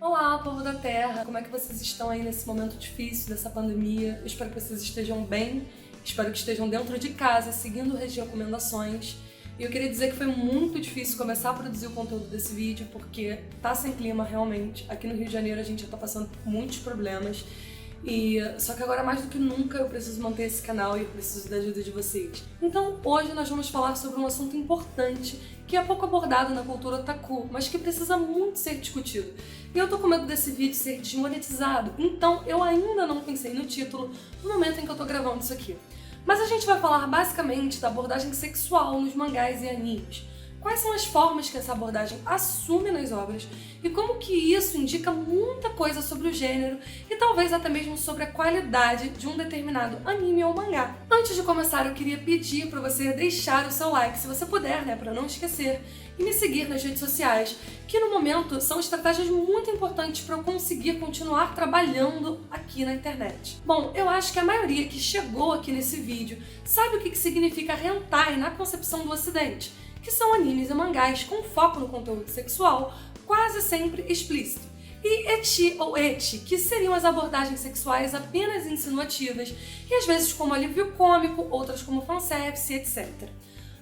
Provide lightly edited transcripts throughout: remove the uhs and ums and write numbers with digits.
Olá, povo da Terra! Como é que vocês estão aí nesse momento difícil dessa pandemia? Eu espero que vocês estejam bem, espero que estejam dentro de casa, seguindo as recomendações. E eu queria dizer que foi muito difícil começar a produzir o conteúdo desse vídeo, porque tá sem clima realmente. Aqui no Rio de Janeiro a gente já tá passando por muitos problemas. Só que agora mais do que nunca eu preciso manter esse canal e eu preciso da ajuda de vocês. Então hoje nós vamos falar sobre um assunto importante que é pouco abordado na cultura otaku, mas que precisa muito ser discutido. E eu tô com medo desse vídeo ser desmonetizado, então eu ainda não pensei no título no momento em que eu tô gravando isso aqui. Mas a gente vai falar basicamente da abordagem sexual nos mangás e animes. Quais são as formas que essa abordagem assume nas obras e como que isso indica muita coisa sobre o gênero e talvez até mesmo sobre a qualidade de um determinado anime ou mangá. Antes de começar, eu queria pedir para você deixar o seu like, se você puder, né, para não esquecer, e me seguir nas redes sociais, que no momento são estratégias muito importantes para eu conseguir continuar trabalhando aqui na internet. Bom, eu acho que a maioria que chegou aqui nesse vídeo sabe o que significa hentai na concepção do ocidente, que são animes e mangás com foco no conteúdo sexual, quase sempre explícito. E ecchi ou ecchi, que seriam as abordagens sexuais apenas insinuativas, e às vezes como alívio cômico, outras como fanservice, etc.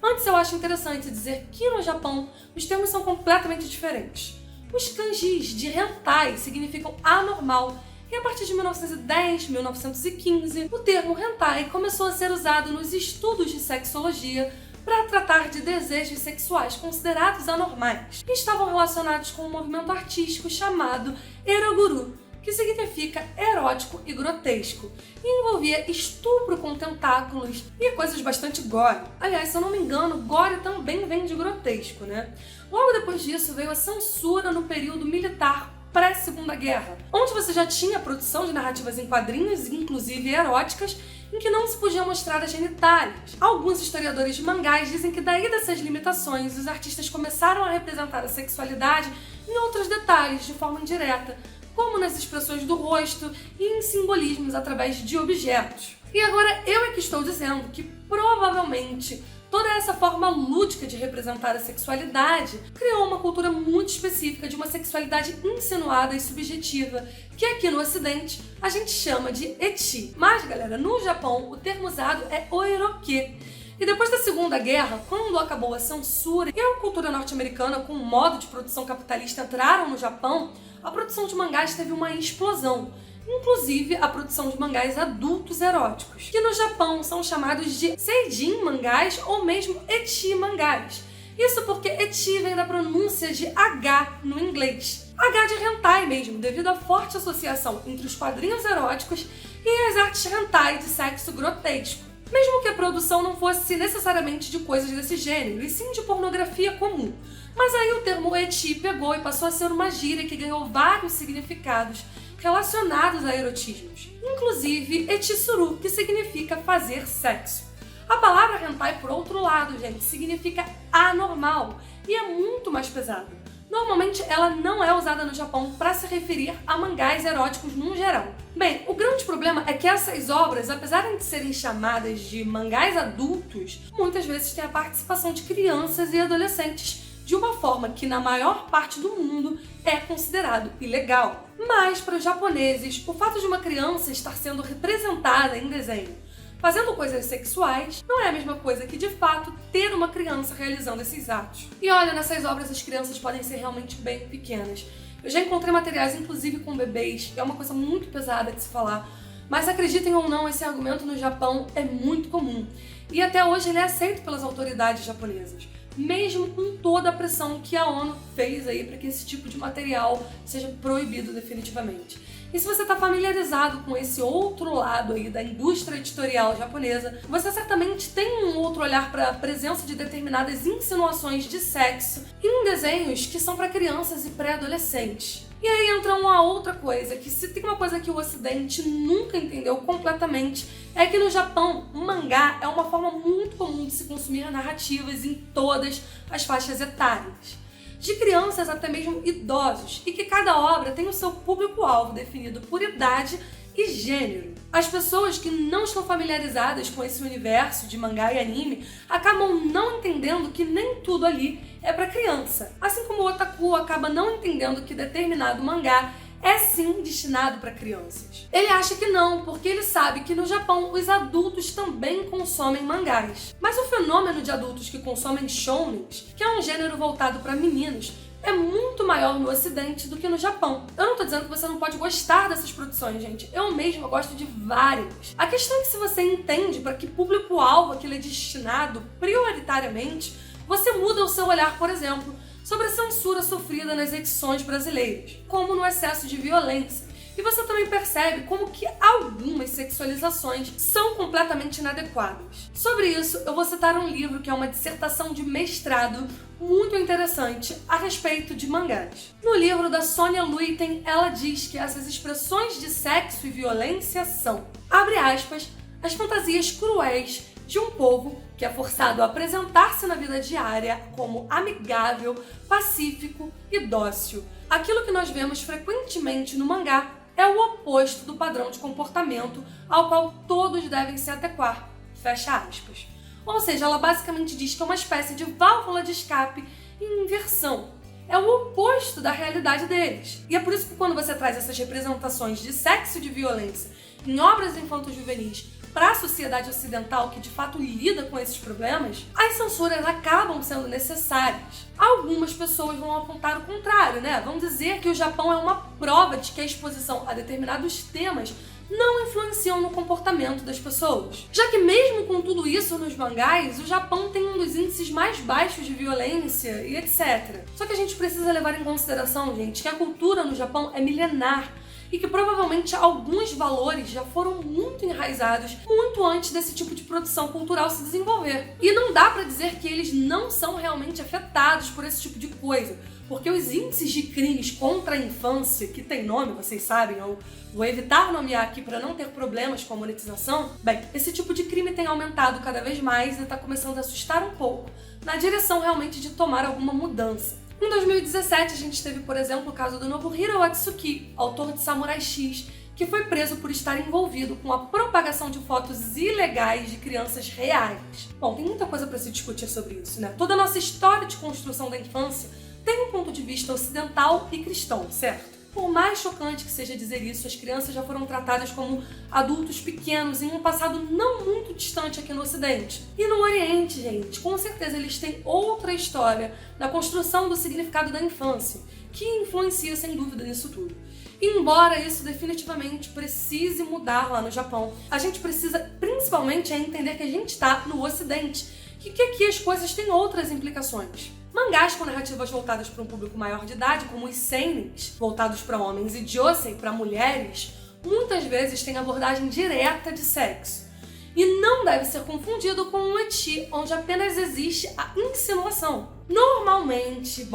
Antes eu acho interessante dizer que no Japão os termos são completamente diferentes. Os kanjis de hentai significam anormal, e a partir de 1910, 1915, o termo hentai começou a ser usado nos estudos de sexologia para tratar de desejos sexuais considerados anormais, que estavam relacionados com um movimento artístico chamado eroguru, que significa erótico e grotesco, e envolvia estupro com tentáculos e coisas bastante gore. Aliás, se eu não me engano, gore também vem de grotesco, né? Logo depois disso veio a censura no período militar pré-Segunda Guerra, onde você já tinha a produção de narrativas em quadrinhos, inclusive eróticas, em que não se podia mostrar as genitálias. Alguns historiadores de mangás dizem que daí dessas limitações, os artistas começaram a representar a sexualidade em outros detalhes, de forma indireta, como nas expressões do rosto e em simbolismos através de objetos. E agora eu é que estou dizendo que provavelmente toda essa forma lúdica de representar a sexualidade criou uma cultura muito específica de uma sexualidade insinuada e subjetiva, que aqui no Ocidente a gente chama de ecchi. Mas, galera, no Japão o termo usado é oeroke. E depois da Segunda Guerra, quando acabou a censura e a cultura norte-americana com o modo de produção capitalista entraram no Japão, a produção de mangás teve uma explosão. Inclusive a produção de mangás adultos eróticos, que no Japão são chamados de seijin mangás ou mesmo ecchi mangás. Isso porque ecchi vem da pronúncia de H no inglês. H de hentai mesmo, devido à forte associação entre os quadrinhos eróticos e as artes hentai de sexo grotesco. Mesmo que a produção não fosse necessariamente de coisas desse gênero, e sim de pornografia comum. Mas aí o termo ecchi pegou e passou a ser uma gíria que ganhou vários significados relacionados a erotismos, inclusive echitsuru, que significa fazer sexo. A palavra hentai, por outro lado, gente, significa anormal e é muito mais pesada. Normalmente ela não é usada no Japão para se referir a mangás eróticos no geral. Bem, o grande problema é que essas obras, apesar de serem chamadas de mangás adultos, muitas vezes têm a participação de crianças e adolescentes, de uma forma que na maior parte do mundo é considerado ilegal. Mas para os japoneses, o fato de uma criança estar sendo representada em desenho fazendo coisas sexuais não é a mesma coisa que, de fato, ter uma criança realizando esses atos. E olha, nessas obras as crianças podem ser realmente bem pequenas. Eu já encontrei materiais, inclusive com bebês, que é uma coisa muito pesada de se falar, mas acreditem ou não, esse argumento no Japão é muito comum. E até hoje ele é aceito pelas autoridades japonesas, mesmo com toda a pressão que a ONU fez aí para que esse tipo de material seja proibido definitivamente. E se você está familiarizado com esse outro lado aí da indústria editorial japonesa, você certamente tem um outro olhar para a presença de determinadas insinuações de sexo em desenhos que são para crianças e pré-adolescentes. E aí entra uma outra coisa, que se tem uma coisa que o Ocidente nunca entendeu completamente, é que no Japão, o mangá é uma forma muito comum de se consumir narrativas em todas as faixas etárias, de crianças até mesmo idosos, e que cada obra tem o seu público-alvo definido por idade e gênero. As pessoas que não estão familiarizadas com esse universo de mangá e anime acabam não entendendo que nem tudo ali é para criança. Assim como o otaku acaba não entendendo que determinado mangá é sim destinado para crianças. Ele acha que não, porque ele sabe que no Japão os adultos também consomem mangás. Mas o fenômeno de adultos que consomem shounens, que é um gênero voltado para meninos, é muito maior no Ocidente do que no Japão. Eu não tô dizendo que você não pode gostar dessas produções, gente. Eu mesma gosto de várias. A questão é que se você entende para que público-alvo aquilo é destinado prioritariamente, você muda o seu olhar, por exemplo, sobre a censura sofrida nas edições brasileiras, como no excesso de violência. E você também percebe como que algumas sexualizações são completamente inadequadas. Sobre isso, eu vou citar um livro que é uma dissertação de mestrado muito interessante a respeito de mangás. No livro da Sonia Luiten, ela diz que essas expressões de sexo e violência são, abre aspas, as fantasias cruéis de um povo que é forçado a apresentar-se na vida diária como amigável, pacífico e dócil. Aquilo que nós vemos frequentemente no mangá é o oposto do padrão de comportamento ao qual todos devem se adequar. Fecha aspas. Ou seja, ela basicamente diz que é uma espécie de válvula de escape em inversão. É o oposto da realidade deles. E é por isso que quando você traz essas representações de sexo e de violência em obras infanto-juvenis para a sociedade ocidental que de fato lida com esses problemas, as censuras acabam sendo necessárias. Algumas pessoas vão apontar o contrário, né? Vão dizer que o Japão é uma prova de que a exposição a determinados temas não influenciam no comportamento das pessoas. Já que mesmo com tudo isso nos mangás, o Japão tem um dos índices mais baixos de violência e etc. Só que a gente precisa levar em consideração, gente, que a cultura no Japão é milenar e que provavelmente alguns valores já foram muito enraizados muito antes desse tipo de produção cultural se desenvolver. E não dá pra dizer que eles não são realmente afetados por esse tipo de coisa, porque os índices de crimes contra a infância, que tem nome, vocês sabem, eu vou evitar nomear aqui para não ter problemas com a monetização, bem, esse tipo de crime tem aumentado cada vez mais e está começando a assustar um pouco, na direção realmente de tomar alguma mudança. Em 2017, a gente teve, por exemplo, o caso do Nobuhiro Atsuki, autor de Samurai X, que foi preso por estar envolvido com a propagação de fotos ilegais de crianças reais. Bom, tem muita coisa para se discutir sobre isso, né? Toda a nossa história de construção da infância tem um ponto de vista ocidental e cristão, certo? Por mais chocante que seja dizer isso, as crianças já foram tratadas como adultos pequenos em um passado não muito distante aqui no Ocidente. E no Oriente, gente, com certeza eles têm outra história na construção do significado da infância, que influencia sem dúvida nisso tudo. E embora isso definitivamente precise mudar lá no Japão, a gente precisa principalmente entender que a gente está no Ocidente e que aqui as coisas têm outras implicações. Mangás com narrativas voltadas para um público maior de idade, como os seinens, voltados para homens, e josei, para mulheres, muitas vezes têm abordagem direta de sexo. E não deve ser confundido com um ecchi, onde apenas existe a insinuação. Normalmente,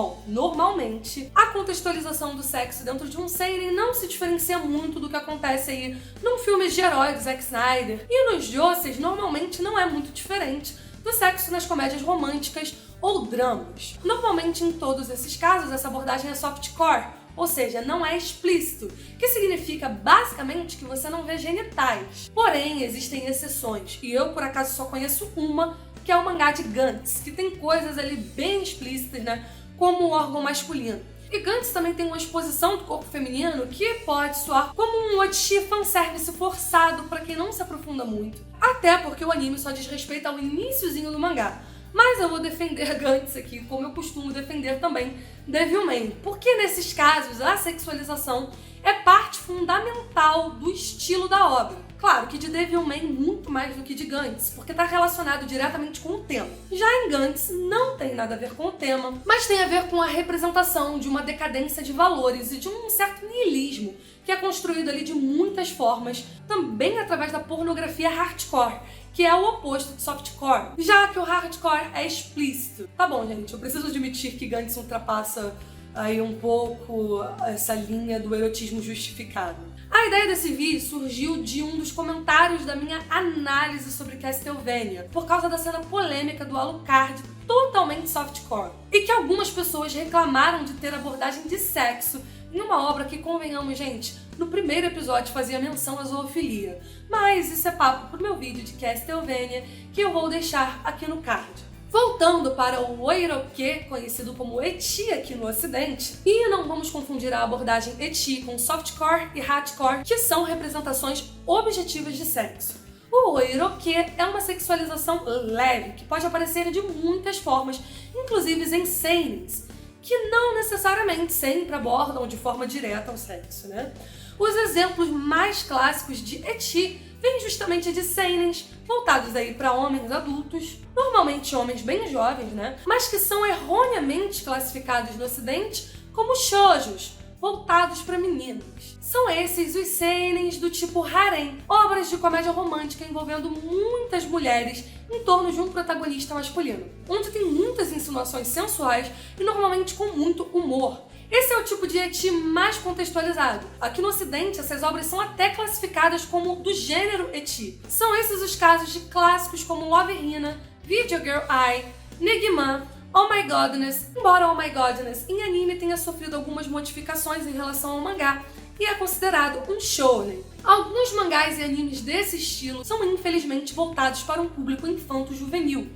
a contextualização do sexo dentro de um seinen não se diferencia muito do que acontece aí num filme de herói do Zack Snyder. E nos joseis, normalmente não é muito diferente do sexo nas comédias românticas ou dramas. Normalmente, em todos esses casos, essa abordagem é softcore, ou seja, não é explícito, que significa basicamente que você não vê genitais. Porém, existem exceções, e eu por acaso só conheço uma, que é o mangá de Gantz, que tem coisas ali bem explícitas, né, como o órgão masculino. E Gantz também tem uma exposição do corpo feminino que pode soar como um ecchi fanservice forçado para quem não se aprofunda muito. Até porque o anime só diz respeito ao iniciozinho do mangá. Mas eu vou defender Gantz aqui, como eu costumo defender também Devilman, porque nesses casos a sexualização é parte fundamental do estilo da obra. Claro que de Devilman muito mais do que de Gantz, porque está relacionado diretamente com o tema. Já em Gantz não tem nada a ver com o tema, mas tem a ver com a representação de uma decadência de valores e de um certo niilismo que é construído ali de muitas formas, também através da pornografia hardcore, que é o oposto de softcore, já que o hardcore é explícito. Tá bom, gente, eu preciso admitir que Gantz ultrapassa aí um pouco essa linha do erotismo justificado. A ideia desse vídeo surgiu de um dos comentários da minha análise sobre Castlevania, por causa da cena polêmica do Alucard totalmente softcore, e que algumas pessoas reclamaram de ter abordagem de sexo em uma obra que, convenhamos, gente, no primeiro episódio fazia menção à zoofilia. Mas isso é papo pro meu vídeo de Castlevania, que eu vou deixar aqui no card. Voltando para o oiroquê, conhecido como eti aqui no ocidente, e não vamos confundir a abordagem eti com softcore e hardcore, que são representações objetivas de sexo. O oiroquê é uma sexualização leve, que pode aparecer de muitas formas, inclusive em seinens, que não necessariamente sempre abordam de forma direta o sexo, né? Os exemplos mais clássicos de eti vêm justamente de seinens, voltados aí para homens adultos, normalmente homens bem jovens, né? Mas que são erroneamente classificados no ocidente como shoujos, voltados para meninas. São esses os seinens do tipo harem, obras de comédia romântica envolvendo muitas mulheres em torno de um protagonista masculino, onde tem muitas insinuações sensuais e normalmente com muito humor. Esse é o tipo de eti mais contextualizado. Aqui no ocidente, essas obras são até classificadas como do gênero eti. São esses os casos de clássicos como Love Hina, Video Girl Ai, Negima, Oh My Godness, embora Oh My Godness em anime tenha sofrido algumas modificações em relação ao mangá, e é considerado um shounen. Alguns mangás e animes desse estilo são infelizmente voltados para um público infanto-juvenil.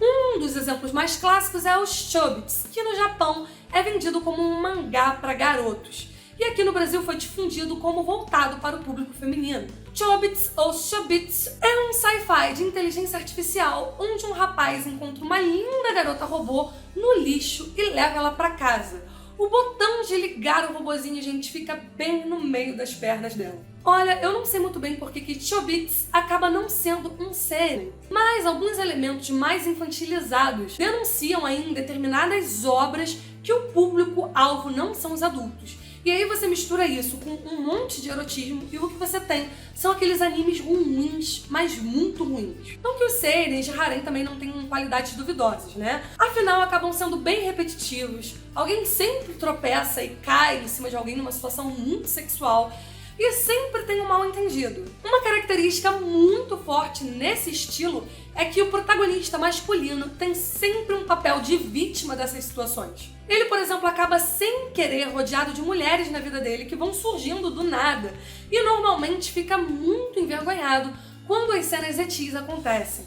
Um dos exemplos mais clássicos é o Chobits, que no Japão é vendido como um mangá para garotos, e aqui no Brasil foi difundido como voltado para o público feminino. Chobits ou Chobits é um sci-fi de inteligência artificial onde um rapaz encontra uma linda garota robô no lixo e leva ela para casa. O botão de ligar o robozinho, gente, fica bem no meio das pernas dela. Olha, eu não sei muito bem porque que Chobits acaba não sendo um seinen, mas alguns elementos mais infantilizados denunciam aí em determinadas obras que o público-alvo não são os adultos. E aí você mistura isso com um monte de erotismo e o que você tem são aqueles animes ruins, mas muito ruins. Não que os seinens de harem também não tenham qualidades duvidosas, né? Afinal, acabam sendo bem repetitivos, alguém sempre tropeça e cai em cima de alguém numa situação muito sexual, e sempre tem um mal-entendido. Uma característica muito forte nesse estilo é que o protagonista masculino tem sempre um papel de vítima dessas situações. Ele, por exemplo, acaba sem querer rodeado de mulheres na vida dele que vão surgindo do nada e normalmente fica muito envergonhado quando as cenas etis acontecem.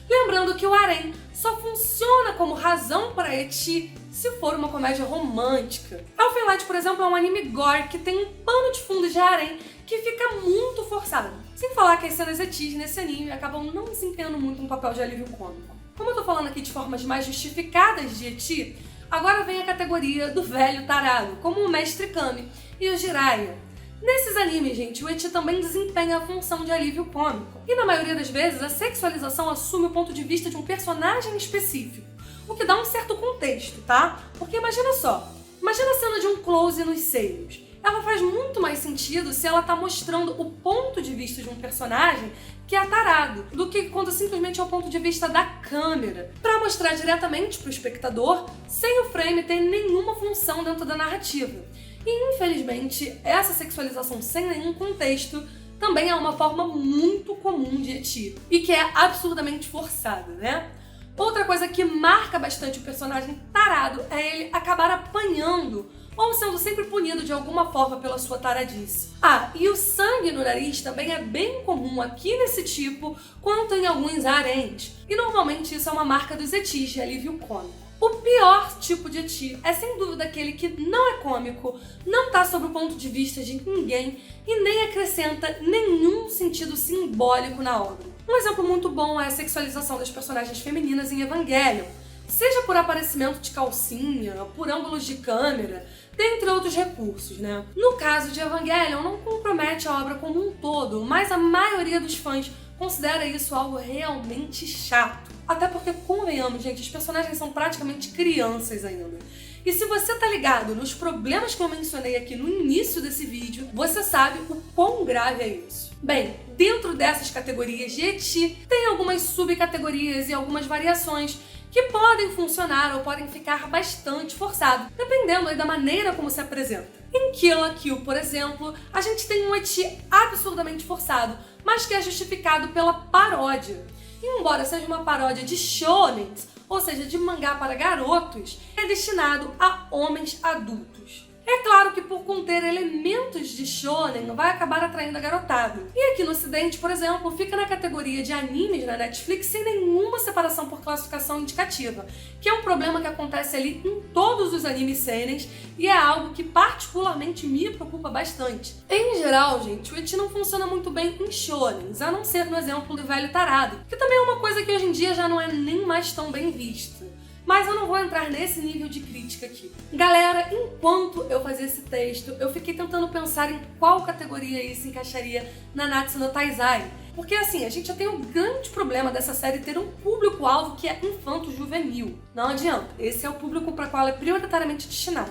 Lembrando que o harem só funciona como razão para eti se for uma comédia romântica. Elfen Light, por exemplo, é um anime gore que tem um pano de fundo de harem que fica muito forçado. Sem falar que as cenas etis nesse anime acabam não desempenhando muito um papel de alívio cômico. Como eu tô falando aqui de formas mais justificadas de eti, agora vem a categoria do velho tarado, como o Mestre Kami e o Jiraiya. Nesses animes, gente, o eti também desempenha a função de alívio cômico. E na maioria das vezes, a sexualização assume o ponto de vista de um personagem específico, o que dá um certo contexto, tá? Porque imagina só, imagina a cena de um close nos seios. Ela faz muito mais sentido se ela tá mostrando o ponto de vista de um personagem que é tarado, do que quando simplesmente é o ponto de vista da câmera, para mostrar diretamente pro espectador, sem o frame ter nenhuma função dentro da narrativa. E, infelizmente, essa sexualização sem nenhum contexto também é uma forma muito comum de eti, e que é absurdamente forçada, né? Outra coisa que marca bastante o personagem tarado é ele acabar apanhando ou sendo sempre punido de alguma forma pela sua taradice. Ah, e o sangue no nariz também é bem comum aqui nesse tipo, quanto em alguns haréns, e normalmente isso é uma marca dos etis de alívio cômico. O pior tipo de eti é sem dúvida aquele que não é cômico, não tá sob o ponto de vista de ninguém e nem acrescenta nenhum sentido simbólico na obra. Um exemplo muito bom é a sexualização das personagens femininas em Evangelion, seja por aparecimento de calcinha, por ângulos de câmera, dentre outros recursos, né? No caso de Evangelion, não compromete a obra como um todo, mas a maioria dos fãs considera isso algo realmente chato. Até porque, convenhamos, gente, os personagens são praticamente crianças ainda. E se você tá ligado nos problemas que eu mencionei aqui no início desse vídeo, você sabe o quão grave é isso. Bem, dentro dessas categorias de eti, tem algumas subcategorias e algumas variações que podem funcionar ou podem ficar bastante forçados, dependendo aí da maneira como se apresenta. Em Kill la Kill, por exemplo, a gente tem um eti absurdamente forçado, mas que é justificado pela paródia. E embora seja uma paródia de shonens, ou seja, de mangá para garotos, é destinado a homens adultos. É claro que por conter elementos de shonen vai acabar atraindo a garotada. E aqui no ocidente, por exemplo, fica na categoria de animes na Netflix sem nenhuma separação por classificação indicativa, que é um problema que acontece ali em todos os animes seinen e é algo que particularmente me preocupa bastante. Em geral, gente, o ecchi não funciona muito bem em shonens, a não ser no exemplo do velho tarado, que também é uma coisa que hoje em dia já não é nem mais tão bem vista. Mas eu não vou entrar nesse nível de crítica aqui. Galera, enquanto eu fazia esse texto, eu fiquei tentando pensar em qual categoria isso encaixaria na Natsu no Taizai. Porque assim, a gente já tem um grande problema dessa série ter um público-alvo que é infanto-juvenil. Não adianta, esse é o público para qual ela é prioritariamente destinado.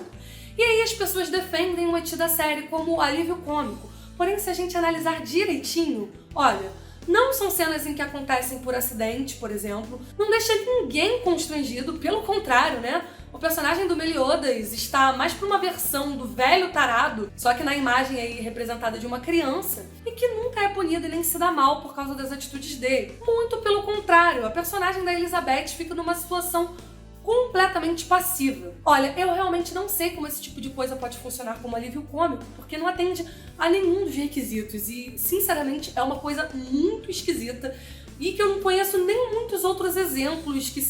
E aí as pessoas defendem o ecchi da série como alívio cômico. Porém, se a gente analisar direitinho, olha, não são cenas em que acontecem por acidente, por exemplo. Não deixa ninguém constrangido, pelo contrário, né? O personagem do Meliodas está mais para uma versão do velho tarado, só que na imagem aí representada de uma criança, e que nunca é punida e nem se dá mal por causa das atitudes dele. Muito pelo contrário, a personagem da Elizabeth fica numa situação completamente passiva. Olha, eu realmente não sei como esse tipo de coisa pode funcionar como alívio cômico, porque não atende a nenhum dos requisitos e, sinceramente, é uma coisa muito esquisita e que eu não conheço nem muitos outros exemplos que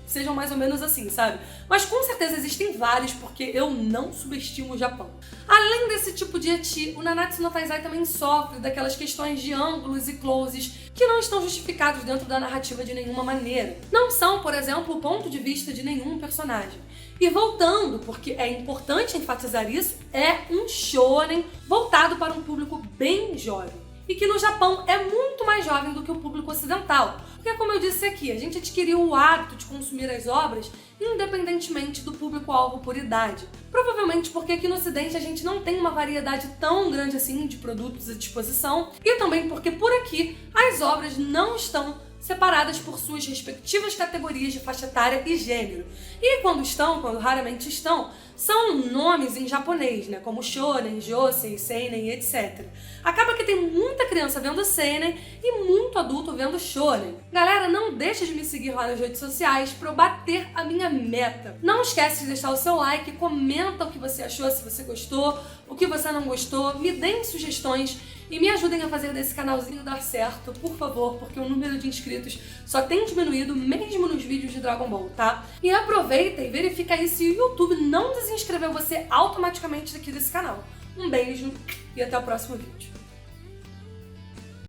sejam mais ou menos assim, sabe? Mas com certeza existem vários, porque eu não subestimo o Japão. Além desse tipo de ecchi, o Nanatsu no Taizai também sofre daquelas questões de ângulos e closes que não estão justificados dentro da narrativa de nenhuma maneira. Não são, por exemplo, o ponto de vista de nenhum personagem. E voltando, porque é importante enfatizar isso, é um shonen voltado para um público bem jovem. E que no Japão é muito mais jovem do que o público ocidental. Porque, como eu disse aqui, a gente adquiriu o hábito de consumir as obras independentemente do público-alvo por idade. Provavelmente porque aqui no Ocidente a gente não tem uma variedade tão grande assim de produtos à disposição, e também porque por aqui as obras não estão separadas por suas respectivas categorias de faixa etária e gênero. E quando raramente estão, são nomes em japonês, né, como shonen, josei, seinen, etc. Acaba que tem muita criança vendo seinen e muito adulto vendo shonen. Galera, não deixa de me seguir lá nas redes sociais para eu bater a minha meta. Não esquece de deixar o seu like, comenta o que você achou, se você gostou, o que você não gostou, me deem sugestões e me ajudem a fazer desse canalzinho dar certo, por favor, porque o número de inscritos só tem diminuído mesmo nos vídeos de Dragon Ball, tá? E aproveita e verifica aí se o YouTube não desinscreveu você automaticamente daqui desse canal. Um beijo e até o próximo vídeo.